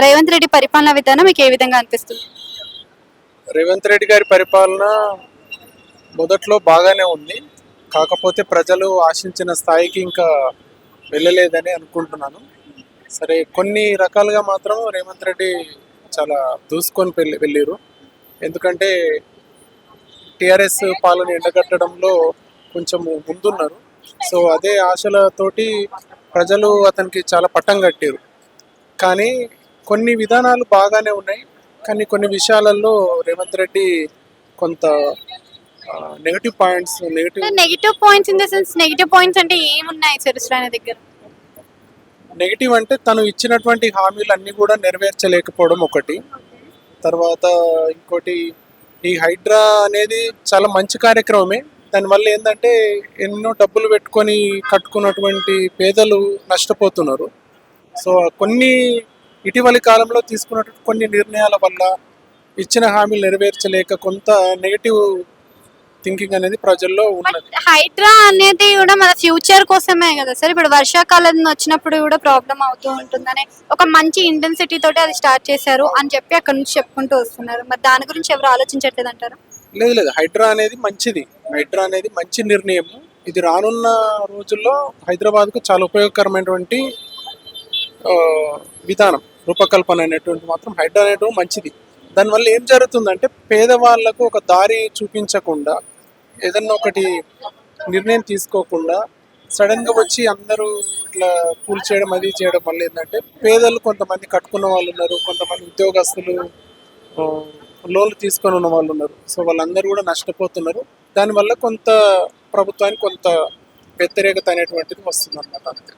రేవంత్ రెడ్డి పరిపాలనా విధానం మీకు ఏ విధంగా అనిపిస్తుంది? రేవంత్ రెడ్డి గారి పరిపాలన మొదట్లో బాగానే ఉంది. కాకపోతే ప్రజలు ఆశించిన స్థాయికి ఇంకా వెళ్ళలేదని అనుకుంటున్నాను. సరే, కొన్ని రకాలుగా మాత్రం రేవంత్ రెడ్డి చాలా దూసుకొని వెళ్ళారు. ఎందుకంటే టీఆర్ఎస్ పాలన ఎండగట్టడంలో కొంచెం ముందున్నారు. సో అదే ఆశలతోటి ప్రజలు అతనికి చాలా పట్టం కట్టారు. కానీ కొన్ని విధానాలు బాగానే ఉన్నాయి. కానీ కొన్ని విషయాలలో రేవంత్ రెడ్డి కొంత negative points negative points in the sense, negative points అంటే ఏమున్నాయి చరిత్ర దగ్గర? నెగిటివ్ అంటే తను ఇచ్చినటువంటి హామీలు అన్నీ కూడా నెరవేర్చలేకపోవడం ఒకటి. తర్వాత ఇంకోటి, ఈ హైడ్రా అనేది చాలా మంచి కార్యక్రమమే. దానివల్ల ఏంటంటే ఎన్నో డబ్బులు పెట్టుకొని కట్టుకున్నటువంటి పేదలు నష్టపోతున్నారు. సో కొన్ని ఇటీవలి కాలంలో తీసుకున్నటువంటి కొన్ని నిర్ణయాల వల్ల ఇచ్చిన హామీలు నెరవేర్చలేక కొంత నెగిటివ్ థింకింగ్ అనేది ప్రజల్లో ఉన్నది. హైడ్రా అనేది కూడా మన ఫ్యూచర్ కోసమే కదా సార్. ఇప్పుడు వర్షాకాలం వచ్చినప్పుడు కూడా ప్రాబ్లం అవుతూ ఉంటుందని ఒక మంచి ఇంటెన్సిటీ తోటి అది స్టార్ట్ చేశారు అని చెప్పి అక్కడ నుంచి చెప్పుకుంటూ వస్తున్నారు. మరి దాని గురించి ఎవరు ఆలోచించట్లేదు అంటారు? లేదు, హైడ్రా అనేది మంచిది. హైడ్రా అనేది మంచి నిర్ణయం. ఇది రానున్న రోజుల్లో హైదరాబాద్కు చాలా ఉపయోగకరమైనటువంటి విధానం, రూపకల్పన అనేటువంటి మాత్రం హైడ్రా అనేటువంటి మంచిది. దానివల్ల ఏం జరుగుతుందంటే పేదవాళ్లకు ఒక దారి చూపించకుండా, ఏదన్నా ఒకటి నిర్ణయం తీసుకోకుండా సడన్గా వచ్చి అందరూ ఇట్లా కూల్ చేయడం, అది చేయడం వల్ల ఏంటంటే పేదలు కొంతమంది కట్టుకున్న వాళ్ళు ఉన్నారు, కొంతమంది ఉద్యోగస్తులు లోన్లు తీసుకొని ఉన్న వాళ్ళు ఉన్నారు. సో వాళ్ళందరూ కూడా నష్టపోతున్నారు. దానివల్ల కొంత ప్రభుత్వానికి కొంత వ్యతిరేకత అనేటువంటిది వస్తుంది అన్నమాట.